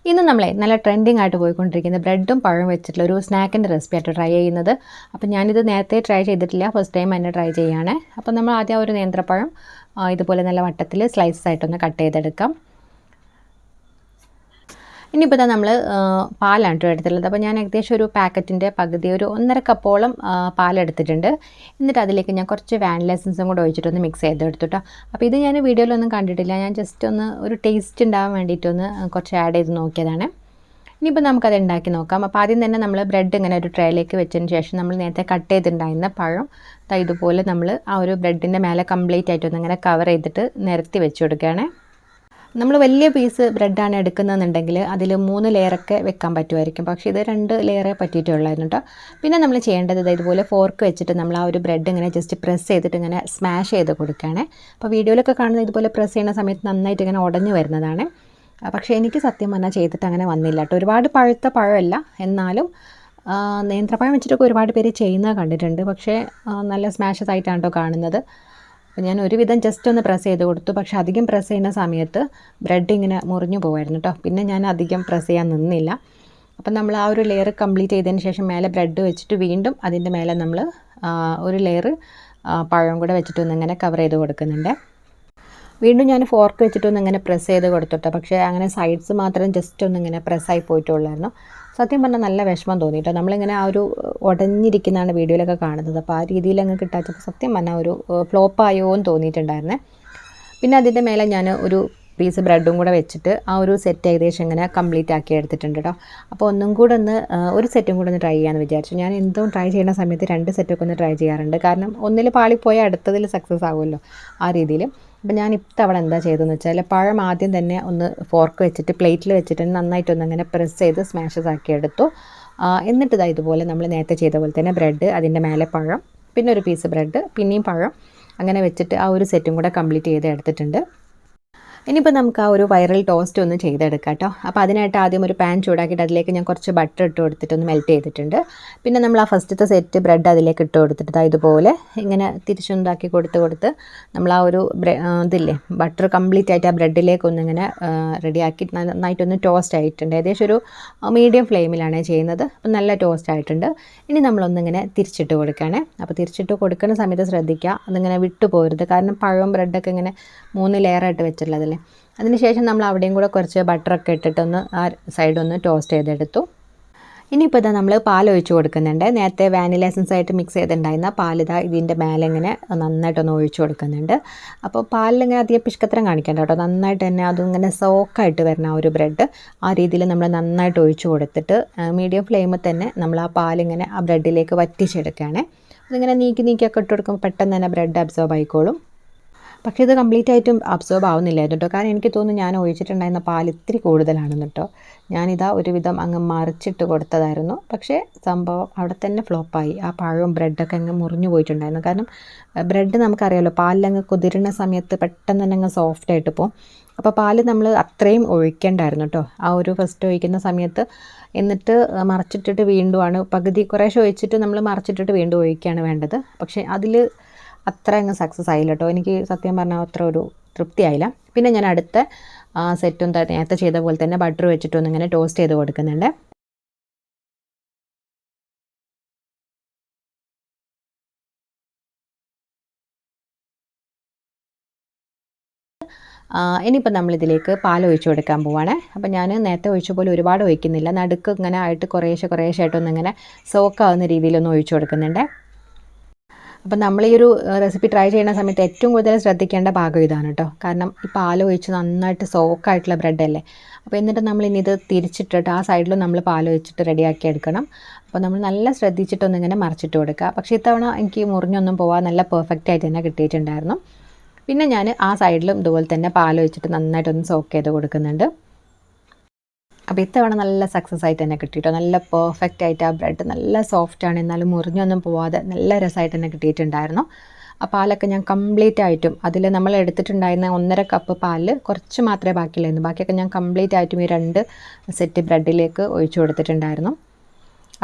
ഇന്ന് നമ്മളെ നല്ല ട്രെൻഡിങ് ആയിട്ട് പോയിക്കൊണ്ടിരിക്കുന്ന ബ്രെഡും പഴവും വെച്ചിട്ടുള്ള ഒരു സ്നാക്കിൻ്റെ റെസിപ്പി ആയിട്ട് ട്രൈ ചെയ്യുന്നത്. അപ്പോൾ ഞാനിത് നേരത്തെ ട്രൈ ചെയ്തിട്ടില്ല, ഫസ്റ്റ് ടൈം തന്നെ ട്രൈ ചെയ്യുകയാണ്. അപ്പോൾ നമ്മൾ ആദ്യം ഒരു നേന്ത്രപ്പഴം ഇതുപോലെ നല്ല വട്ടത്തിൽ സ്ലൈസസ് ആയിട്ടൊന്ന് കട്ട് ചെയ്തെടുക്കാം. ഇനിയിപ്പോൾ നമ്മൾ പാലാണ് കേട്ടോ എടുത്തിട്ടുള്ളത്. അപ്പോൾ ഞാൻ ഏകദേശം ഒരു പാക്കറ്റിൻ്റെ പകുതി ഒരു 1.5 കപ്പോളം പാലെടുത്തിട്ടുണ്ട്. എന്നിട്ട് അതിലേക്ക് ഞാൻ കുറച്ച് വാനില എസൻസും കൂടെ ഒഴിച്ചിട്ടൊന്ന് മിക്സ് ചെയ്തെടുത്തു കേട്ടോ. അപ്പോൾ ഇത് ഞാൻ വീഡിയോയിലൊന്നും കണ്ടിട്ടില്ല, ഞാൻ ജസ്റ്റ് ഒന്ന് ഒരു ടേസ്റ്റ് ഉണ്ടാകാൻ വേണ്ടിയിട്ടൊന്ന് കുറച്ച് ആഡ് ചെയ്ത് നോക്കിയതാണ്. ഇനിയിപ്പോൾ നമുക്കത് ഉണ്ടാക്കി നോക്കാം. അപ്പോൾ ആദ്യം തന്നെ നമ്മൾ ബ്രെഡ് ഇങ്ങനെ ഒരു ട്രേയിലേക്ക് വെച്ചതിന് ശേഷം നമ്മൾ നേരത്തെ കട്ട് ചെയ്തിട്ടുണ്ടായിരുന്ന പഴം ഇതുപോലെ നമ്മൾ ആ ഒരു ബ്രെഡിൻ്റെ മേലെ കംപ്ലീറ്റ് ആയിട്ടൊന്ന് ഇങ്ങനെ കവർ ചെയ്തിട്ട് നിരത്തി വെച്ച് കൊടുക്കുകയാണ്. നമ്മൾ വലിയ പീസ് ബ്രെഡാണ് എടുക്കുന്നതെന്നുണ്ടെങ്കിൽ അതിൽ 3 ലെയറൊക്കെ വെക്കാൻ പറ്റുമായിരിക്കും, പക്ഷേ ഇത് 2 ലെയറേ പറ്റിയിട്ടുള്ളായിരുന്നു കേട്ടോ. പിന്നെ നമ്മൾ ചെയ്യേണ്ടത് ഇതുപോലെ ഫോർക്ക് വെച്ചിട്ട് നമ്മൾ ആ ഒരു ബ്രെഡ് ഇങ്ങനെ ജസ്റ്റ് പ്രസ് ചെയ്തിട്ട് ഇങ്ങനെ സ്മാഷ് ചെയ്ത് കൊടുക്കുകയാണ്. അപ്പോൾ വീഡിയോയിലൊക്കെ കാണുന്നത് ഇതുപോലെ പ്രസ് ചെയ്യുന്ന സമയത്ത് നന്നായിട്ട് ഇങ്ങനെ ഉടഞ്ഞു വരുന്നതാണ്. പക്ഷേ എനിക്ക് സത്യം പറഞ്ഞാൽ ചെയ്തിട്ട് അങ്ങനെ വന്നില്ല കേട്ടോ. ഒരുപാട് പഴുത്ത പഴമല്ല, എന്നാലും നേന്ത്രപ്പഴം വെച്ചിട്ടൊക്കെ ഒരുപാട് പേര് ചെയ്യുന്നത് കണ്ടിട്ടുണ്ട്, പക്ഷേ നല്ല സ്മാഷസ് ആയിട്ടാണ് കേട്ടോ കാണുന്നത്. അപ്പോൾ ഞാൻ ഒരുവിധം ജസ്റ്റ് ഒന്ന് പ്രസ് ചെയ്ത് കൊടുത്തു, പക്ഷേ അധികം പ്രസ് ചെയ്യുന്ന സമയത്ത് ബ്രെഡ് ഇങ്ങനെ മുറിഞ്ഞു പോകുമായിരുന്നു കേട്ടോ. പിന്നെ ഞാൻ അധികം പ്രസ് ചെയ്യാൻ നിന്നില്ല. അപ്പം നമ്മൾ ആ ഒരു ലെയർ കംപ്ലീറ്റ് ചെയ്തതിന് ശേഷം മേലെ ബ്രെഡ് വെച്ചിട്ട് വീണ്ടും അതിൻ്റെ മേലെ നമ്മൾ ഒരു ലെയർ പഴം കൂടെ വെച്ചിട്ടൊന്ന് ഇങ്ങനെ കവർ ചെയ്ത് കൊടുക്കുന്നുണ്ട്. വീണ്ടും ഞാൻ ഫോർക്ക് വെച്ചിട്ടൊന്ന് ഇങ്ങനെ പ്രസ് ചെയ്ത് കൊടുത്തിട്ടോ, പക്ഷേ അങ്ങനെ സൈഡ്സ് മാത്രം ജസ്റ്റ് ഒന്ന് ഇങ്ങനെ പ്രസ്സായി പോയിട്ടുള്ളായിരുന്നു. സത്യം പറഞ്ഞാൽ നല്ല വിഷമം തോന്നിയിട്ടോ. നമ്മളിങ്ങനെ ആ ഒരു ഉടഞ്ഞിരിക്കുന്നതാണ് വീഡിയോയിലൊക്കെ കാണുന്നത്, അപ്പോൾ ആ രീതിയിൽ അങ്ങ് കിട്ടാച്ചപ്പോൾ സത്യം പറഞ്ഞാൽ ഒരു ഫ്ലോപ്പായോ എന്ന് തോന്നിയിട്ടുണ്ടായിരുന്നേ. പിന്നെ അതിൻ്റെ മേലെ ഞാൻ ഒരു പീസ് ബ്രെഡും കൂടെ വെച്ചിട്ട് ആ ഒരു സെറ്റ് ഏകദേശം ഇങ്ങനെ കംപ്ലീറ്റ് ആക്കി എടുത്തിട്ടുണ്ട് കേട്ടോ. അപ്പോൾ ഒന്നും കൂടെ ഒരു സെറ്റും കൂടെ ഒന്ന് ട്രൈ ചെയ്യാമെന്ന് വിചാരിച്ചു. ഞാൻ എന്തും ട്രൈ ചെയ്യുന്ന സമയത്ത് 2 സെറ്റൊക്കെ ഒന്ന് ട്രൈ ചെയ്യാറുണ്ട്, കാരണം ഒന്നിൽ പാളിപ്പോയാൽ അടുത്തതിൽ സക്സസ് ആകുമല്ലോ, ആ രീതിയിൽ. അപ്പോൾ ഞാൻ ഇത്തവണ എന്താ ചെയ്തതെന്ന് വെച്ചാൽ പഴം ആദ്യം തന്നെ ഒന്ന് ഫോർക്ക് വെച്ചിട്ട് പ്ലേറ്റിൽ വെച്ചിട്ട് നന്നായിട്ടൊന്ന് അങ്ങനെ പ്രസ് ചെയ്ത് സ്മാഷസ് ആക്കി എടുത്തു. എന്നിട്ട് ഇതുപോലെ നമ്മൾ നേരത്തെ ചെയ്ത പോലെ തന്നെ ബ്രെഡ്, അതിൻ്റെ മേലെ പഴം, പിന്നെ ഒരു പീസ് ബ്രെഡ്, പിന്നെയും പഴം, അങ്ങനെ വെച്ചിട്ട് ആ ഒരു സെറ്റും കൂടെ കംപ്ലീറ്റ് ചെയ്ത് എടുത്തിട്ടുണ്ട്. ഇനിയിപ്പോൾ നമുക്ക് ആ ഒരു വൈറൽ ടോസ്റ്റ് ഒന്ന് ചെയ്തെടുക്കാം കേട്ടോ. അപ്പോൾ അതിനായിട്ട് ആദ്യം ഒരു പാൻ ചൂടാക്കിയിട്ട് അതിലേക്ക് ഞാൻ കുറച്ച് ബട്ടർ ഇട്ട് കൊടുത്തിട്ടൊന്ന് മെൽറ്റ് ചെയ്തിട്ടുണ്ട്. പിന്നെ നമ്മൾ ആ ഫസ്റ്റത്തെ സെറ്റ് ബ്രെഡ് അതിലേക്ക് ഇട്ട് കൊടുത്തിട്ട് ഇതുപോലെ ഇങ്ങനെ തിരിച്ചുണ്ടാക്കി കൊടുത്ത് നമ്മൾ ആ ഒരു ഇതില്ലേ ബട്ടർ കംപ്ലീറ്റ് ആയിട്ട് ആ ബ്രെഡിലേക്ക് ഒന്നിങ്ങനെ റെഡിയാക്കി നന്നായിട്ടൊന്ന് ടോസ്റ്റ് ആയിട്ടുണ്ട്. ഏകദേശം ഒരു മീഡിയം ഫ്ലെയിമിലാണ് ചെയ്യുന്നത്. അപ്പം നല്ല ടോസ്റ്റ് ആയിട്ടുണ്ട്. ഇനി നമ്മളൊന്നിങ്ങനെ തിരിച്ചിട്ട് കൊടുക്കുകയാണ്. അപ്പോൾ തിരിച്ചിട്ട് കൊടുക്കുന്ന സമയത്ത് ശ്രദ്ധിക്കുക, അതിങ്ങനെ വിട്ടു പോകരുത്, കാരണം പഴവും ബ്രെഡൊക്കെ ഇങ്ങനെ 3 ലെയറായിട്ട് വെച്ചിട്ടുള്ളതല്ലേ. അതിനുശേഷം നമ്മൾ അവിടെയും കൂടെ കുറച്ച് ബട്ടറൊക്കെ ഇട്ടിട്ടൊന്ന് ആ സൈഡൊന്ന് ടോസ്റ്റ് ചെയ്തെടുത്തു. ഇനിയിപ്പോൾ നമ്മൾ പാൽ ഒഴിച്ച് കൊടുക്കുന്നുണ്ട്. നേരത്തെ വാനില എസൻസ് ആയിട്ട് മിക്സ് ചെയ്തിട്ടുണ്ടായിരുന്ന പാലിതാ ഇതിൻ്റെ മേലെ ഇങ്ങനെ നന്നായിട്ടൊന്ന് ഒഴിച്ച് കൊടുക്കുന്നുണ്ട്. അപ്പോൾ പാലിലിങ്ങനെ അധികം പിഷ്കത്തരം കാണിക്കേണ്ട കേട്ടോ, നന്നായിട്ട് തന്നെ അതിങ്ങനെ സോക്കായിട്ട് വരുന്ന ആ ഒരു ബ്രെഡ് ആ രീതിയിൽ നമ്മൾ നന്നായിട്ട് ഒഴിച്ച് കൊടുത്തിട്ട് മീഡിയം ഫ്ലെയിമിൽ തന്നെ നമ്മൾ ആ പാലിങ്ങനെ ആ ബ്രെഡിലേക്ക് വറ്റിച്ചെടുക്കുകയാണ്. അതിങ്ങനെ നീക്കിയൊക്കെ ഇട്ട് കൊടുക്കുമ്പോൾ പെട്ടെന്ന് തന്നെ ബ്രെഡ് അബ്സോർബ് ആയിക്കോളും. പക്ഷേ ഇത് കംപ്ലീറ്റ് ആയിട്ടും അബ്സോർബ് ആവുന്നില്ലായിരുന്നു കേട്ടോ, കാരണം എനിക്ക് തോന്നുന്നു ഞാൻ ഒഴിച്ചിട്ടുണ്ടായിരുന്ന പാൽ ഇത്തിരി കൂടുതലാണെന്ന് കേട്ടോ. ഞാനിതാ ഒരുവിധം അങ്ങ് മറിച്ചിട്ട് കൊടുത്തതായിരുന്നു, പക്ഷേ സംഭവം അവിടെ തന്നെ ഫ്ലോപ്പായി. ആ പഴവും ബ്രെഡൊക്കെ അങ്ങ് മുറിഞ്ഞു പോയിട്ടുണ്ടായിരുന്നു. കാരണം ബ്രെഡ് നമുക്കറിയാമല്ലോ, പാലിലങ്ങ് കുതിരുന്ന സമയത്ത് പെട്ടെന്ന് തന്നെ അങ്ങ് സോഫ്റ്റ് ആയിട്ട് പോകും. അപ്പോൾ പാൽ നമ്മൾ അത്രയും ഒഴിക്കേണ്ടായിരുന്നു കേട്ടോ ആ ഒരു ഫസ്റ്റ് ഒഴിക്കുന്ന സമയത്ത്. എന്നിട്ട് മറിച്ചിട്ടിട്ട് വീണ്ടുമാണ് പകുതി കുറേശ്ശെ ഒഴിച്ചിട്ട് നമ്മൾ മറിച്ചിട്ടിട്ട് വീണ്ടും ഒഴിക്കുകയാണ് വേണ്ടത്. പക്ഷേ അതിൽ അത്ര അങ്ങ് സക്സസ് ആയില്ല കേട്ടോ. എനിക്ക് സത്യം പറഞ്ഞാൽ അത്ര ഒരു തൃപ്തിയായില്ല. പിന്നെ ഞാൻ അടുത്ത സെറ്റും നേരത്തെ ചെയ്ത പോലെ തന്നെ ബട്ടർ വെച്ചിട്ടൊന്ന് ഇങ്ങനെ ടോസ്റ്റ് ചെയ്ത് കൊടുക്കുന്നുണ്ട്. ഇനിയിപ്പോൾ നമ്മളിതിലേക്ക് പാൽ ഒഴിച്ച് കൊടുക്കാൻ പോവാണ്. അപ്പോൾ ഞാൻ നേരത്തെ ഒഴിച്ച പോലെ ഒരുപാട് ഒഴിക്കുന്നില്ല, നടുക്ക് ഇങ്ങനെ ആയിട്ട് കുറേശ്ശെ ആയിട്ടൊന്ന് ഇങ്ങനെ സോക്കാവുന്ന രീതിയിലൊന്ന് ഒഴിച്ച് കൊടുക്കുന്നുണ്ട്. അപ്പം നമ്മൾ ഈ ഒരു റെസിപ്പി ട്രൈ ചെയ്യുന്ന സമയത്ത് ഏറ്റവും കൂടുതൽ ശ്രദ്ധിക്കേണ്ട ഭാഗം ഇതാണ് കേട്ടോ, കാരണം ഈ പാൽ ഒഴിച്ച് നന്നായിട്ട് സോക്കായിട്ടുള്ള ബ്രെഡല്ലേ. അപ്പോൾ എന്നിട്ട് നമ്മളിനി ഇത് തിരിച്ചിട്ടിട്ട് ആ സൈഡിലും നമ്മൾ പാൽ ഒഴിച്ചിട്ട് റെഡിയാക്കി എടുക്കണം. അപ്പോൾ നമ്മൾ നല്ല ശ്രദ്ധിച്ചിട്ടൊന്നിങ്ങനെ മറിച്ചിട്ട് കൊടുക്കുക. പക്ഷേ ഇത്തവണ എനിക്ക് മുറിഞ്ഞൊന്നും പോവാൻ നല്ല പെർഫെക്റ്റ് ആയിട്ട് തന്നെ കിട്ടിയിട്ടുണ്ടായിരുന്നു. പിന്നെ ഞാൻ ആ സൈഡിലും ഇതുപോലെ തന്നെ പാൽ ഒഴിച്ചിട്ട് നന്നായിട്ടൊന്ന് സോക്ക് ചെയ്ത് കൊടുക്കുന്നുണ്ട്. അപ്പോൾ ഇത്തവണ നല്ല സക്സസ് ആയിട്ട് തന്നെ കിട്ടിയിട്ടോ, നല്ല പെർഫെക്റ്റ് ആയിട്ട് ആ ബ്രെഡ് നല്ല സോഫ്റ്റാണ്, എന്നാലും മുറിഞ്ഞൊന്നും പോവാതെ നല്ല രസമായിട്ട് തന്നെ കിട്ടിയിട്ടുണ്ടായിരുന്നു. ആ പാലൊക്കെ ഞാൻ കംപ്ലീറ്റ് ആയിട്ടും അതിൽ നമ്മൾ എടുത്തിട്ടുണ്ടായിരുന്ന 1.5 കപ്പ് പാലിൽ കുറച്ച് മാത്രമേ ബാക്കിയുള്ളായിരുന്നു, ബാക്കിയൊക്കെ ഞാൻ കംപ്ലീറ്റ് ആയിട്ടും ഈ 2 സെറ്റ് ബ്രെഡിലേക്ക് ഒഴിച്ചു കൊടുത്തിട്ടുണ്ടായിരുന്നു.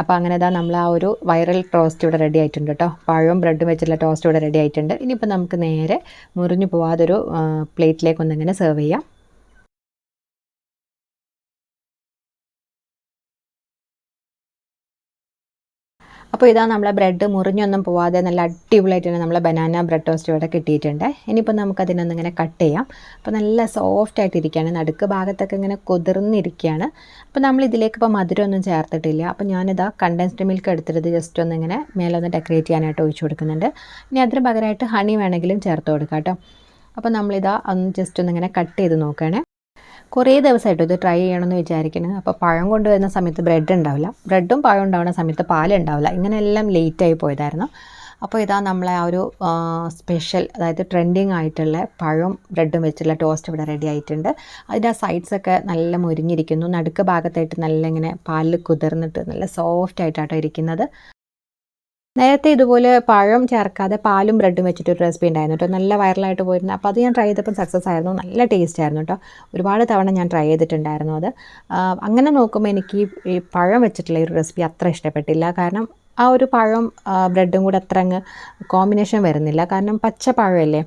അപ്പോൾ അങ്ങനെ നമ്മൾ ആ ഒരു വൈറൽ ടോസ്റ്റ് ഇവിടെ റെഡി ആയിട്ടുണ്ട് കേട്ടോ. പഴവും ബ്രെഡും വെച്ചിട്ടുള്ള ടോസ്റ്റ് ഇവിടെ റെഡി ആയിട്ടുണ്ട്. ഇനിയിപ്പോൾ നമുക്ക് നേരെ മുറിഞ്ഞു പോവാതൊരു പ്ലേറ്റിലേക്ക് ഒന്നിങ്ങനെ സെർവ് ചെയ്യാം. അപ്പോൾ ഇതാ നമ്മളെ ബ്രെഡ് മുറിഞ്ഞൊന്നും പോവാതെ നല്ല അടിപൊളിയായിട്ട് തന്നെ നമ്മളെ ബനാന ബ്രെഡ് ടോസ്റ്റ് ഇവിടെ കിട്ടിയിട്ടുണ്ട്. ഇനിയിപ്പോൾ നമുക്കതിനൊന്ന് ഇങ്ങനെ കട്ട് ചെയ്യാം. അപ്പോൾ നല്ല സോഫ്റ്റ് ആയിട്ടിരിക്കുകയാണ്, നടുക്ക് ഭാഗത്തൊക്കെ ഇങ്ങനെ കുതിർന്നിരിക്കുകയാണ്. അപ്പോൾ നമ്മൾ ഇതിലേക്ക് ഇപ്പോൾ മധുരമൊന്നും ചേർത്തിട്ടില്ല. അപ്പോൾ ഞാനിതാ കണ്ടൻസ്ഡ് മിൽക്ക് എടുത്തിട്ട് ജസ്റ്റ് ഒന്ന് ഇങ്ങനെ മേലൊന്ന് ഡെക്കറേറ്റ് ചെയ്യാനായിട്ട് ഒഴിച്ചു കൊടുക്കുന്നുണ്ട്. ഇനി അതിന് പകരമായിട്ട് ഹണി വേണമെങ്കിലും ചേർത്ത് കൊടുക്കാം കേട്ടോ. അപ്പോൾ നമ്മളിതാ ഒന്ന് ജസ്റ്റ് ഒന്നിങ്ങനെ കട്ട് ചെയ്ത് നോക്കുകയാണേ. കുറേ ദിവസമായിട്ട് ഇത് ട്രൈ ചെയ്യണമെന്ന് വിചാരിക്കുന്നത്. അപ്പോൾ പഴം കൊണ്ടുവരുന്ന സമയത്ത് ബ്രെഡ് ഉണ്ടാവില്ല, ബ്രെഡും പഴം ഉണ്ടാവുന്ന സമയത്ത് പാലുണ്ടാവില്ല, ഇങ്ങനെയെല്ലാം ലേറ്റായി പോയതായിരുന്നു. അപ്പോൾ ഇതാ നമ്മളെ ആ ഒരു സ്പെഷ്യൽ, അതായത് ട്രെൻഡിങ് ആയിട്ടുള്ള പഴവും ബ്രെഡും വെച്ചുള്ള ടോസ്റ്റ് ഇവിടെ റെഡി ആയിട്ടുണ്ട്. അതിൻ്റെ ആ സൈഡ്സൊക്കെ നല്ല മുരിഞ്ഞിരിക്കുന്നു, നടുക്ക് ഭാഗത്തായിട്ട് നല്ല ഇങ്ങനെ പാലിൽ കുതിർന്നിട്ട് നല്ല സോഫ്റ്റ് ആയിട്ടാട്ടോ ഇരിക്കുന്നത്. നേരത്തെ ഇതുപോലെ പഴം ചേർക്കാതെ പാലും ബ്രെഡും വെച്ചിട്ടൊരു റെസിപ്പി ഉണ്ടായിരുന്നു കേട്ടോ, നല്ല വൈറലായിട്ട് പോയിരുന്നു. അപ്പോൾ അത് ഞാൻ ട്രൈ ചെയ്തപ്പോൾ സക്സസ് ആയിരുന്നു, നല്ല ടേസ്റ്റ് ആയിരുന്നു കേട്ടോ. ഒരുപാട് തവണ ഞാൻ ട്രൈ ചെയ്തിട്ടുണ്ടായിരുന്നു അത്. അങ്ങനെ നോക്കുമ്പോൾ എനിക്ക് ഈ പഴം വെച്ചിട്ടുള്ള ഒരു റെസിപ്പി അത്ര ഇഷ്ടപ്പെട്ടില്ല. കാരണം ആ ഒരു പഴം ബ്രെഡും കൂടെ അത്ര അങ്ങ് കോമ്പിനേഷൻ വരുന്നില്ല, കാരണം പച്ച പഴമല്ലേ.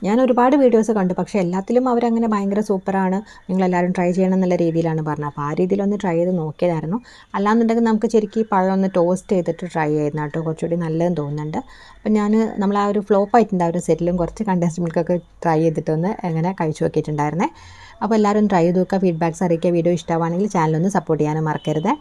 ഞാൻ ഒരുപാട് വീഡിയോസ് കണ്ടു, പക്ഷേ എല്ലാത്തിലും അവരങ്ങനെ ഭയങ്കര സൂപ്പറാണ്, നിങ്ങളെല്ലാവരും ട്രൈ ചെയ്യണം എന്നുള്ള രീതിയിലാണ് പറഞ്ഞത്. അപ്പോൾ ആ രീതിയിലൊന്ന് ട്രൈ ചെയ്ത് നോക്കിയതായിരുന്നു. അല്ലാന്നുണ്ടെങ്കിൽ നമുക്ക് ശരിക്കും ഈ പഴം ഒന്ന് ടോസ്റ്റ് ചെയ്തിട്ട് ട്രൈ ചെയ്യുന്ന കേട്ടോ കുറച്ചുകൂടി നല്ലതെന്ന് തോന്നുന്നുണ്ട്. അപ്പം നമ്മൾ ആ ഒരു ഫ്ലോപ്പ് ആയിട്ടുണ്ട് ആ ഒരു സെറ്റിലും കുറച്ച് കണ്ടൻസ്ഡ് മിൽക്കൊക്കെ ട്രൈ ചെയ്തിട്ടൊന്ന് എങ്ങനെ കഴിച്ചു നോക്കിയിട്ടുണ്ടായിരുന്നേ. അപ്പോൾ എല്ലാവരും ട്രൈ ചെയ്ത് നോക്കുക, ഫീഡ്ബാക്ക്സ് അറിയിക്കുക. വീഡിയോ ഇഷ്ടമാണെങ്കിൽ ചാനലൊന്ന് സപ്പോർട്ട് ചെയ്യാനും മറക്കരുത്.